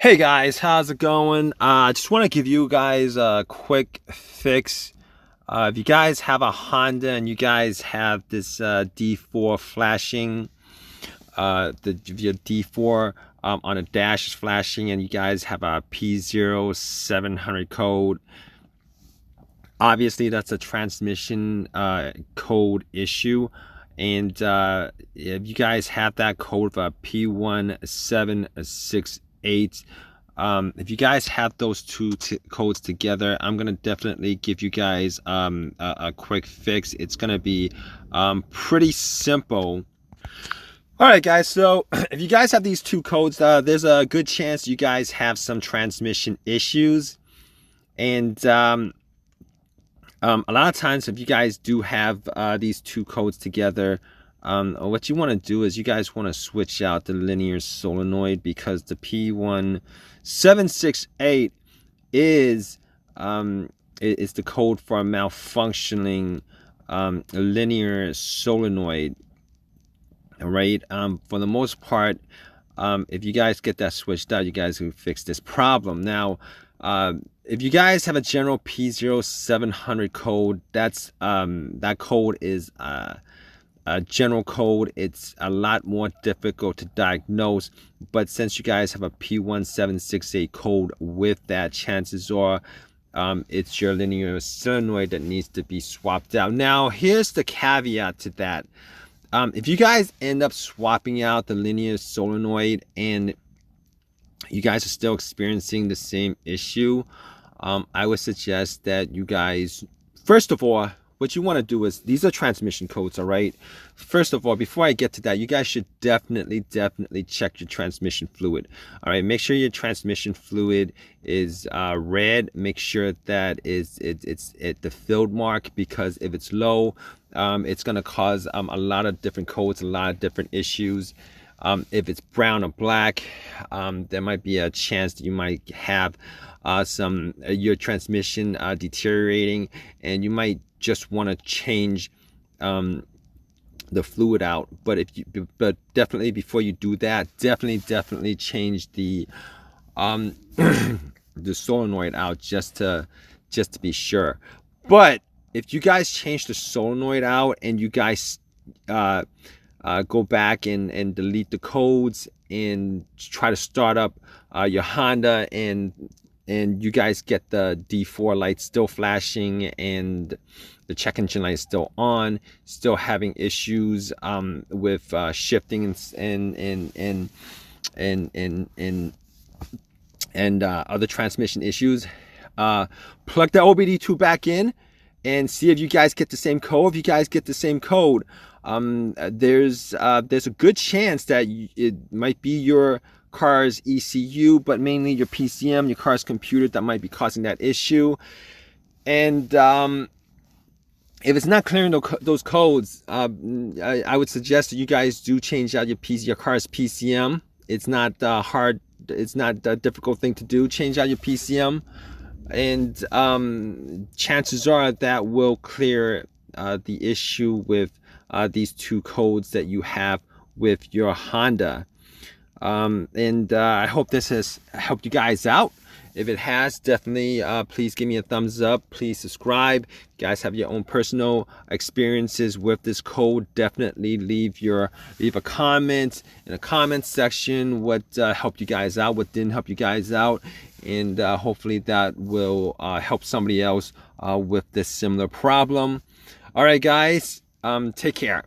Hey guys, how's it going? I just want to give you guys a quick fix. If you guys have a Honda and you guys have this D4 flashing, your D4 on a dash is flashing, and you guys have a P0700 code, obviously that's a transmission code issue. And if you guys have that code of a P1768, if you guys have those two codes together, I'm gonna definitely give you guys a quick fix. It's gonna be pretty simple. All right, guys, so if you guys have these two codes, there's a good chance you guys have some transmission issues. And a lot of times, if you guys do have these two codes together, what you want to do is you guys want to switch out the linear solenoid, because the P1768 is the code for a malfunctioning linear solenoid. All right. For the most part, if you guys get that switched out, you guys can fix this problem. Now, if you guys have a general P0700 code, that code is a general code. It's a lot more difficult to diagnose, but since you guys have a P1768 code with that, chances are it's your linear solenoid that needs to be swapped out. Now, here's the caveat to that. If you guys end up swapping out the linear solenoid and you guys are still experiencing the same issue, I would suggest that you guys, first of all, what you want to do is, these are transmission codes, all right? First of all, before I get to that, you guys should definitely check your transmission fluid. All right, make sure your transmission fluid is red. Make sure that it's at the filled mark, because if it's low, it's going to cause a lot of different codes, a lot of different issues. If it's brown or black, there might be a chance that you might have your transmission deteriorating, and you might just want to change the fluid out. But definitely before you do that, definitely change the the solenoid out, just to be sure. But if you guys change the solenoid out and you guys go back and delete the codes and try to start up your Honda, and you guys get the D4 light still flashing and the check engine light is still on, still having issues with shifting and other transmission issues, plug the OBD2 back in and see if you guys get the same code. If you guys get the same code, there's a good chance that it might be your car's ECU, but mainly your PCM, your car's computer, that might be causing that issue. And if it's not clearing those codes, I would suggest that you guys do change out your car's PCM. It's not hard. It's not a difficult thing to do. Change out your PCM, and chances are that will clear the issue with these two codes that you have with your Honda. I hope this has helped you guys out. If it has, definitely please give me a thumbs up. Please subscribe. If you guys have your own personal experiences with this code, definitely leave a comment in the comment section what helped you guys out, what didn't help you guys out, and hopefully that will help somebody else with this similar problem. All right, guys, take care.